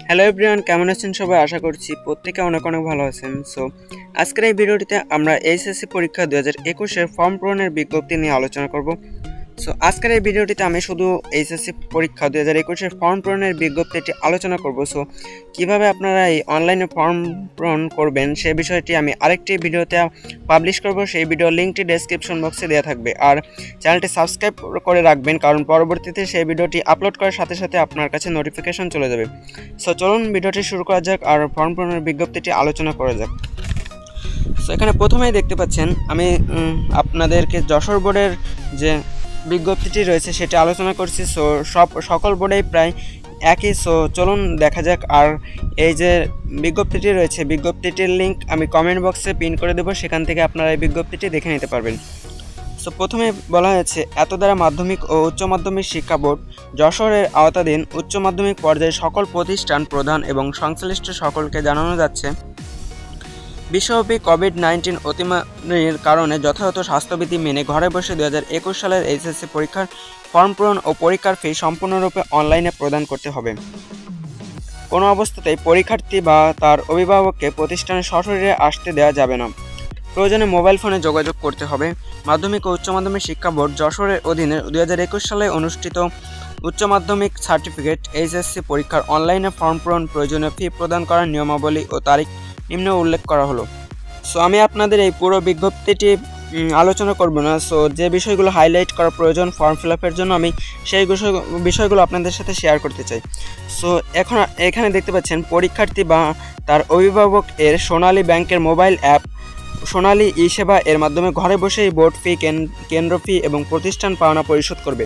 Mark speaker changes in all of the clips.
Speaker 1: Hello everyone, কেমন আছেন সবাই? আশা করছি প্রত্যেকে অনেক অনেক ভালো আছেন। সো আজকের এই ভিডিওটিতে আমরা এইচএসসি পরীক্ষা 2021-এর ফর্ম পূরণের বিজ্ঞপ্তি নিয়ে আলোচনা করব। সো আজকের এই ভিডিওটিতে আমি শুধু এইচএসসি পরীক্ষা 2021-এর ফর্ম পূরণের বিজ্ঞপ্তিটি আলোচনা করব। সো কীভাবে আপনারা এই অনলাইনে ফর্ম পূরণ করবেন সে বিষয়টি আমি আরেকটি ভিডিওতে পাবলিশ করব। সেই ভিডিওর লিঙ্কটি ডেসক্রিপশন বক্সে দেওয়া থাকবে। আর চ্যানেলটি সাবস্ক্রাইব করে রাখবেন, কারণ পরবর্তীতে সেই ভিডিওটি আপলোড করার সাথে সাথে আপনার কাছে নোটিফিকেশন চলে যাবে। সো চলুন ভিডিওটি শুরু করা যাক আর ফর্ম পূরণের বিজ্ঞপ্তিটি আলোচনা করা যাক। সো এখানে প্রথমেই দেখতে পাচ্ছেন আমি আপনাদেরকে যশোর বোর্ডের যে বিজ্ঞপ্তিটি রয়েছে সেটি আলোচনা করছি। সো সকল বোর্ডেই প্রায় একই। সো চলুন দেখা যাক। আর এই যে বিজ্ঞপ্তিটি রয়েছে, বিজ্ঞপ্তিটির লিঙ্ক আমি কমেন্ট বক্সে পিন করে দেবো, সেখান থেকে আপনারা এই বিজ্ঞপ্তিটি দেখে নিতে পারবেন। সো প্রথমে বলা হয়েছে, এত দ্বারা মাধ্যমিক ও উচ্চ মাধ্যমিক শিক্ষা বোর্ড যশোরের আওতাধীন উচ্চ মাধ্যমিক পর্যায়ে সকল প্রতিষ্ঠান প্রধান এবং সংশ্লিষ্ট সকলকে জানানো যাচ্ছে, বিশ্বব্যাপী কোভিড-19 অতিমারির কারণে যথাযথ স্বাস্থ্যবিধি মেনে ঘরে বসে 2021 সালের এইচএসসি পরীক্ষার ফর্ম পূরণ ও পরীক্ষার ফি সম্পূর্ণরূপে অনলাইনে প্রদান করতে হবে। কোনো অবস্থাতেই পরীক্ষার্থী বা তার অভিভাবককে প্রতিষ্ঠানে সশরীরে আসতে দেওয়া যাবে না। প্রয়োজনে মোবাইল ফোনে যোগাযোগ করতে হবে। মাধ্যমিক ও উচ্চ মাধ্যমিক শিক্ষা বোর্ড যশোরের অধীনে 2021 সালে অনুষ্ঠিত উচ্চ মাধ্যমিক সার্টিফিকেট এইচএসসি পরীক্ষার অনলাইনে ফর্ম পূরণ প্রয়োজনীয় ফি প্রদান করার নিয়মাবলী ও তারিখ নিম্নে উল্লেখ করা হলো। সো আমি আপনাদের এই পুরো বিজ্ঞপ্তিটি আলোচনা করব না। সো যে বিষয়গুলো হাইলাইট করা প্রয়োজন ফর্ম ফিল আপের জন্য আমি সেই বিষয়গুলো আপনাদের সাথে শেয়ার করতে চাই। সো এখানে দেখতে পাচ্ছেন, পরীক্ষার্থী বা তার অভিভাবক এর সোনালী ব্যাংকের মোবাইল অ্যাপ সোনালী ই সেবা এর মাধ্যমে ঘরে বসেই বোর্ড ফি, কেন্দ্র ফি এবং প্রতিষ্ঠান পাওনা পরিশোধ করবে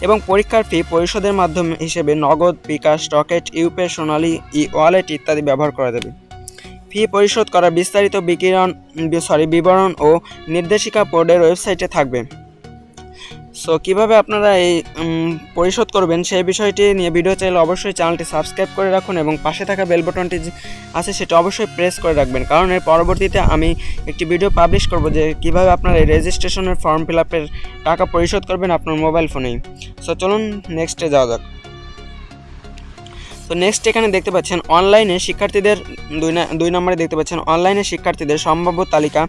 Speaker 1: এবং পরীক্ষার ফি পরিশোধের মাধ্যম হিসেবে নগদ, বিকাশ, রকেট, ইউপে, সোনালী ই ওয়ালেট ইত্যাদি ব্যবহার করা যাবে। ফি পরিশোধ করার বিস্তারিত বিবরণ ও নির্দেশিকা বোর্ডের ওয়েবসাইটে থাকবে। সো কীভাবে আপনারা এই পরিশোধ করবেন সেই বিষয়টি নিয়ে ভিডিও চাইলে অবশ্যই চ্যানেলটি সাবস্ক্রাইব করে রাখুন এবং পাশে থাকা বেল বাটনটি আছে সেটা অবশ্যই প্রেস করে রাখবেন, কারণ এর পরবর্তীতে আমি একটি ভিডিও পাবলিশ করব যে কীভাবে আপনারা এই রেজিস্ট্রেশনের ফর্ম ফিল আপের টাকা পরিশোধ করবেন আপনার মোবাইল ফোনেই। সো চলুন নেক্সটে যাওয়া যাক। তো নেক্সট এখানে দেখতে পাচ্ছেন অনলাইনে শিক্ষার্থীদের দুই নম্বরে দেখতে পাচ্ছেন অনলাইনে শিক্ষার্থীদের সম্ভাব্য তালিকা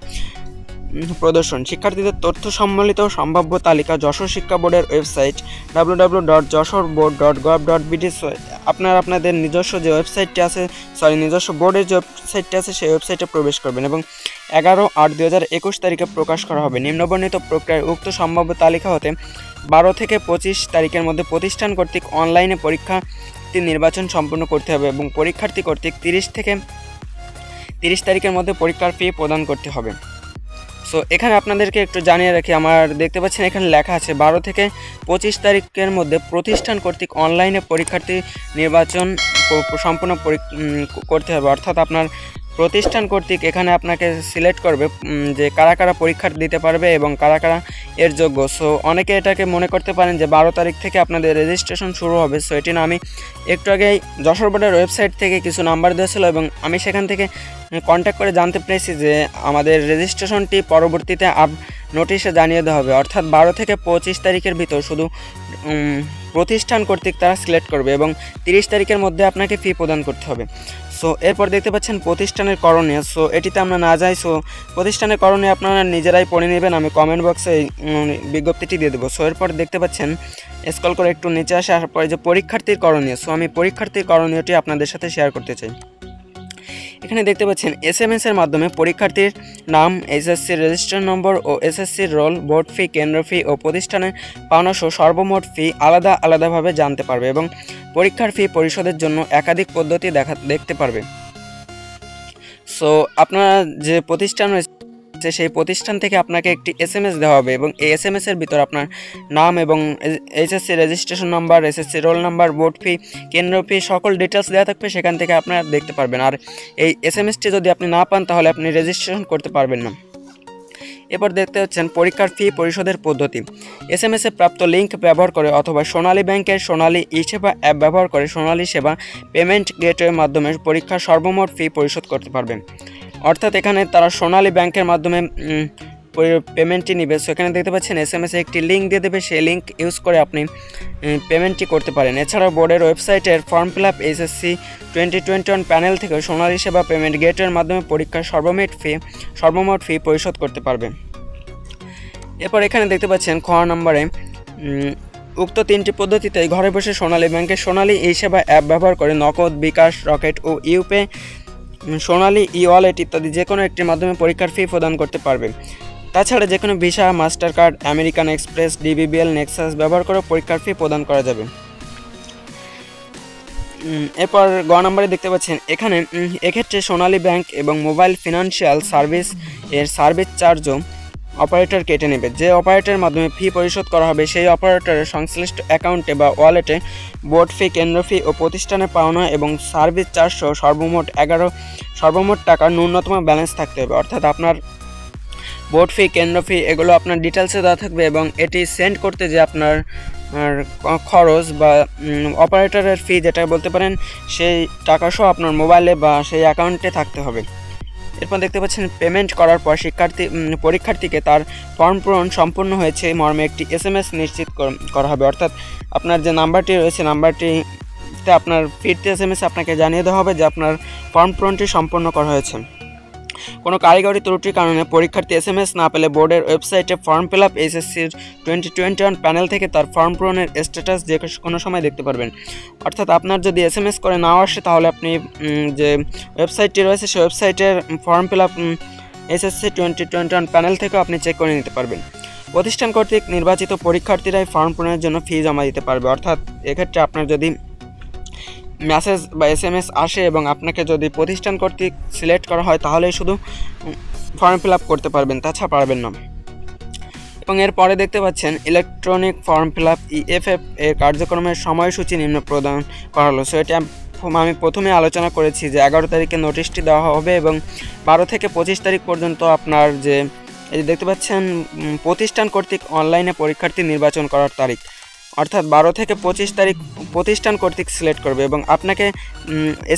Speaker 1: প্রদর্শন। শিক্ষার্থীদের তথ্য সম্বলিত সম্ভাব্য তালিকা যশোর শিক্ষা বোর্ডের ওয়েবসাইট www.joshorboard.gov.bd। আপনারা আপনাদের নিজস্ব যে ওয়েবসাইটটি আছে নিজস্ব বোর্ডের যে ওয়েবসাইটটি আছে সেই ওয়েবসাইটে প্রবেশ করবেন এবং 11/8/2021 তারিখে প্রকাশ করা হবে। নিম্নবর্ণিত প্রক্রিয়ায় উক্ত সম্ভাব্য তালিকা হতে 12 থেকে 25 তারিখের মধ্যে প্রতিষ্ঠান কর্তৃক অনলাইনে পরীক্ষার্থী নির্বাচন সম্পন্ন করতে হবে এবং পরীক্ষার্থী কর্তৃক 30 থেকে 30 তারিখের মধ্যে পরীক্ষার ফি প্রদান করতে হবে। সো এখানে আপনাদেরকে একটু জানিয়ে রাখি, আমার দেখতে পাচ্ছেন এখানে লেখা আছে 12 থেকে 25 তারিখের মধ্যে প্রতিষ্ঠান কর্তৃক অনলাইনে পরীক্ষার্থী নির্বাচন সম্পূর্ণ করতে হবে। অর্থাৎ আপনার প্রতিষ্ঠান কর্তৃক এখানে আপনাকে সিলেক্ট করবে যে কারা কারা পরীক্ষা দিতে পারবে এবং কারা কারা এর যোগ্য। সো অনেকে এটাকে মনে করতে পারেন যে 12 তারিখ থেকে আপনাদের রেজিস্ট্রেশন শুরু হবে। সো এটি না, আমি একটু আগেই যশোর বোর্ডের ওয়েবসাইট থেকে কিছু নাম্বার দিয়েছিল এবং আমি সেখান থেকে কন্ট্যাক্ট করে জানতে পেরেছি যে আমাদের রেজিস্ট্রেশনটি পরবর্তীতে নোটিশে জানিয়ে দেওয়া হবে। অর্থাৎ 12 থেকে 25 তারিখের ভিতর শুধু প্রতিষ্ঠান কর্তৃক তারা সিলেক্ট করবে এবং 30 তারিখের মধ্যে আপনাকে ফি প্রদান করতে হবে। সো এরপর দেখতে পাচ্ছেন প্রতিষ্ঠানের করণীয়। সো এটিতে আমরা না যাই। সো প্রতিষ্ঠানের করণীয় আপনারা নিজেরাই পড়ে নেবেন, আমি কমেন্ট বক্সে বিজ্ঞপ্তিটি দিয়ে দেবো। সো এরপর দেখতে পাচ্ছেন স্ক্রল করে একটু নিচে আসার পরে যে পরীক্ষার্থীর করণীয়। সো আমি পরীক্ষার্থীর করণীয়টি আপনাদের সাথে শেয়ার করতে চাই। এখানে দেখতে পাচ্ছেন SMS এর মাধ্যমে পরীক্ষার্থীর নাম, এইচএসসি রেজিস্ট্রেশন নম্বর ও এসএসসির রোল, বোর্ড ফি, কেন্দ্র ফি ও প্রতিষ্ঠানের পাওনা সহ সর্বমোট ফি আলাদাভাবে জানতে পারবে এবং পরীক্ষার ফি পরিশোধের জন্য একাধিক পদ্ধতি দেখতে পারবে। সো আপনারা যে প্রতিষ্ঠান সেই প্রতিষ্ঠান থেকে আপনাকে একটি SMS দেওয়া হবে এবং এই SMS এর ভিতর আপনার নাম এবং HSC registration number, SSC roll number, board fee, কেন্দ্র ফি সকল ডিটেলস দেওয়া থাকবে, সেখান থেকে আপনারা দেখতে পারবেন। আর এই SMSটি যদি আপনি না পান তাহলে আপনি রেজিস্ট্রেশন করতে পারবেন না। এরপর দেখতে হচ্ছেন পরীক্ষার ফি পরিশোধের পদ্ধতি। SMS এ প্রাপ্ত লিঙ্ক ব্যবহার করে অথবা সোনালী ব্যাংকের সোনালী ই সেবা অ্যাপ ব্যবহার করে সোনালী সেবা পেমেন্ট গেটওয়ের মাধ্যমে পরীক্ষার সর্বমোট ফি পরিশোধ করতে পারবেন। অর্থাৎ এখানে তারা সোনালী ব্যাংকের মাধ্যমে পেমেন্টটি নেবে। সো এখানে দেখতে পাচ্ছেন SMS এ একটি লিঙ্ক দিয়ে দেবে, সেই লিঙ্ক ইউজ করে আপনি পেমেন্টটি করতে পারেন। এছাড়াও বোর্ডের ওয়েবসাইটের form fill up SSC 2021 panel থেকে সোনালী সেবা পেমেন্ট গেটওয়ের মাধ্যমে পরীক্ষার সর্বমোট ফি পরিশোধ করতে পারবে। এরপর এখানে দেখতে পাচ্ছেন খ নম্বরে উক্ত 3টি পদ্ধতিতে ঘরে বসে সোনালী ব্যাংকের সোনালী এই সেবা অ্যাপ ব্যবহার করে নগদ, বিকাশ, রকেট ও ইউপে, সোনালী ই-ওয়ালেট ইত্যাদি যে কোনো একটির মাধ্যমে পরীক্ষার ফি প্রদান করতে পারবে। তাছাড়া যে কোনো visa, master card, American express, DBBL, Nexus ব্যবহার করে পরীক্ষার ফি প্রদান করা যাবে। এরপর গ নম্বরে দেখতে পাচ্ছেন এখানে এক্ষেত্রে সোনালী ব্যাংক এবং মোবাইল ফিনান্সিয়াল সার্ভিস এর সার্ভিস চার্জও অপারেটর কেটে নেবে। যে অপারেটরের মাধ্যমে ফি পরিশোধ করা হবে সেই অপারেটরের সংশ্লিষ্ট অ্যাকাউন্টে বা ওয়ালেটে বোর্ড ফি, কেন্দ্র ফি ও প্রতিষ্ঠানের পাওনা এবং সার্ভিস চার্জ সহ সর্বমোট টাকার ন্যূনতম ব্যালেন্স থাকতে হবে। অর্থাৎ আপনার বোর্ড ফি, কেন্দ্র ফি এগুলো আপনার ডিটেলসে দেওয়া থাকবে এবং এটি সেন্ড করতে যে আপনার খরচ বা অপারেটরের ফি যেটা বলতে পারেন সেই টাকা সহ আপনার মোবাইলে বা সেই অ্যাকাউন্টে থাকতে হবে। এরপর দেখতে পাচ্ছেন পেমেন্ট করার পর পরীক্ষার্থীকে তার ফর্ম পূরণ সম্পূর্ণ হয়েছে মর্মে একটি SMS নিশ্চিত করা হবে। অর্থাৎ আপনার যে নাম্বারটি রয়েছে নাম্বারটিতে আপনার ফিরতি SMS আপনাকে জানিয়ে দেওয়া হবে যে আপনার ফর্ম পূরণটি সম্পন্ন করা হয়েছে। কোনো কারিগরি ত্রুটির কারণে পরীক্ষার্থী SMS না পেলে বোর্ডের ওয়েবসাইটে form fill up SSC 2021 panel থেকে তার ফর্ম পূরণের স্ট্যাটাস যে কোনো সময় দেখতে পারবেন। অর্থাৎ আপনার যদি SMS করে নাও আসে তাহলে আপনি যে ওয়েবসাইটটি রয়েছে সেই ওয়েবসাইটের form fill up SSC 2021 panel থেকেও আপনি চেক করে নিতে পারবেন। প্রতিষ্ঠান কর্তৃক নির্বাচিত পরীক্ষার্থীরাই ফর্ম পূরণের জন্য ফি জমা দিতে পারবে। অর্থাৎ এক্ষেত্রে আপনার যদি মেসেজ বা SMS আসে এবং আপনাকে যদি প্রতিষ্ঠান কর্তৃক সিলেক্ট করা হয় তাহলেই শুধু ফর্ম ফিল আপ করতে পারবেন, তাছাড়া পারবেন না। এবং এরপরে দেখতে পাচ্ছেন electronic form fill up EFF এর কার্যক্রমের সময়সূচি নিম্ন প্রদান করা হলো। সো এটা আমি প্রথমে আলোচনা করেছি যে 11 তারিখে নোটিশটি দেওয়া হবে এবং 12 থেকে 25 তারিখ পর্যন্ত আপনার যে এই দেখতে পাচ্ছেন প্রতিষ্ঠান কর্তৃক অনলাইনে পরীক্ষার্থী নির্বাচন করার তারিখ, অর্থাৎ 12 থেকে 25 তারিখ প্রতিষ্ঠান কর্তৃক সিলেক্ট করবে এবং আপনাকে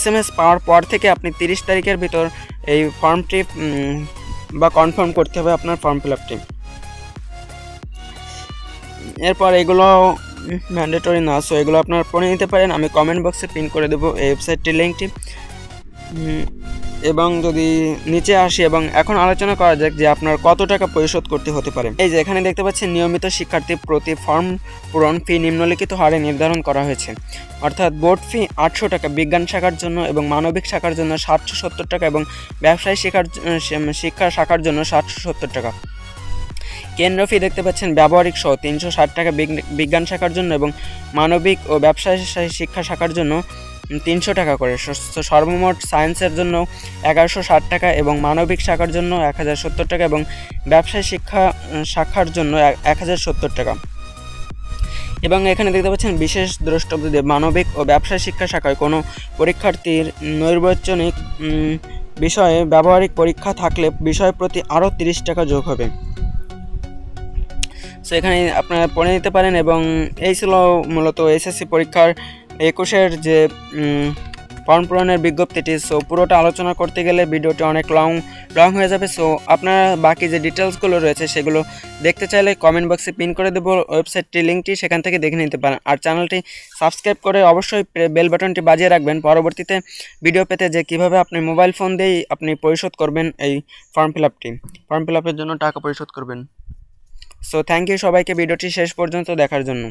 Speaker 1: SMS পাওয়ার পর থেকে আপনি 30 তারিখের ভিতর এই ফর্মটি বা কনফার্ম করতে হবে আপনার ফর্ম ফিল আপটি। এরপর এগুলো ম্যান্ডেটরি না, সো এগুলো আপনার পড়ে নিতে পারেন। আমি কমেন্ট বক্সে পিন করে দেবো এই ওয়েবসাইটটির লিঙ্কটি। এবং যদি নিচে আসি এবং এখন আলোচনা করা যাক যে আপনার কত টাকা পরিশোধ করতে হতে পারে। এই যে এখানে দেখতে পাচ্ছেন নিয়মিত শিক্ষার্থী প্রতি ফর্ম পূরণ ফি নিম্নলিখিত হারে নির্ধারণ করা হয়েছে। অর্থাৎ বোর্ড ফি 800 টাকা বিজ্ঞান শাখার জন্য এবং মানবিক শাখার জন্য 770 টাকা এবং ব্যবসায় শিক্ষা শাখার জন্য 770 টাকা। কেন্দ্র ফি দেখতে পাচ্ছেন ব্যবহারিক সহ 360 টাকা বিজ্ঞান শাখার জন্য এবং মানবিক ও ব্যবসায় শিক্ষা শাখার জন্য 300 টাকা করে। সর্বমোট সায়েন্সের জন্য 1160 টাকা এবং মানবিক শাখার জন্য 1070 টাকা এবং ব্যবসায় শিক্ষা শাখার জন্য 1070 টাকা। এবং এখানে দেখতে পাচ্ছেন বিশেষ দ্রষ্টব্যদের মানবিক ও ব্যবসায় শিক্ষা শাখায় কোনো পরীক্ষার্থীর নৈর্বাচনিক বিষয়ে ব্যবহারিক পরীক্ষা থাকলে বিষয় প্রতি আরও 30 টাকা যোগ হবে। সো এখানে আপনারা পড়ে নিতে পারেন। এবং এই ছিল মূলত SSC পরীক্ষার 21-এর যে ফর্ম পূরণের বিজ্ঞপ্তিটি। সো পুরোটা আলোচনা করতে গেলে ভিডিওটি অনেক লং হয়ে যাবে। সো আপনারা বাকি যে ডিটেলসগুলো রয়েছে সেগুলো দেখতে চাইলে কমেন্ট বক্সে পিন করে দেবো ওয়েবসাইটটির লিঙ্কটি, সেখান থেকে দেখে নিতে পারেন। আর চ্যানেলটি সাবস্ক্রাইব করে অবশ্যই বেল বাটনটি বাজিয়ে রাখবেন পরবর্তীতে ভিডিও পেতে, যে কীভাবে আপনি মোবাইল ফোন দিয়েই আপনি পরিশোধ করবেন এই ফর্ম ফিল আপের জন্য টাকা পরিশোধ করবেন। সো থ্যাংক ইউ সবাইকে ভিডিওটি শেষ পর্যন্ত দেখার জন্য।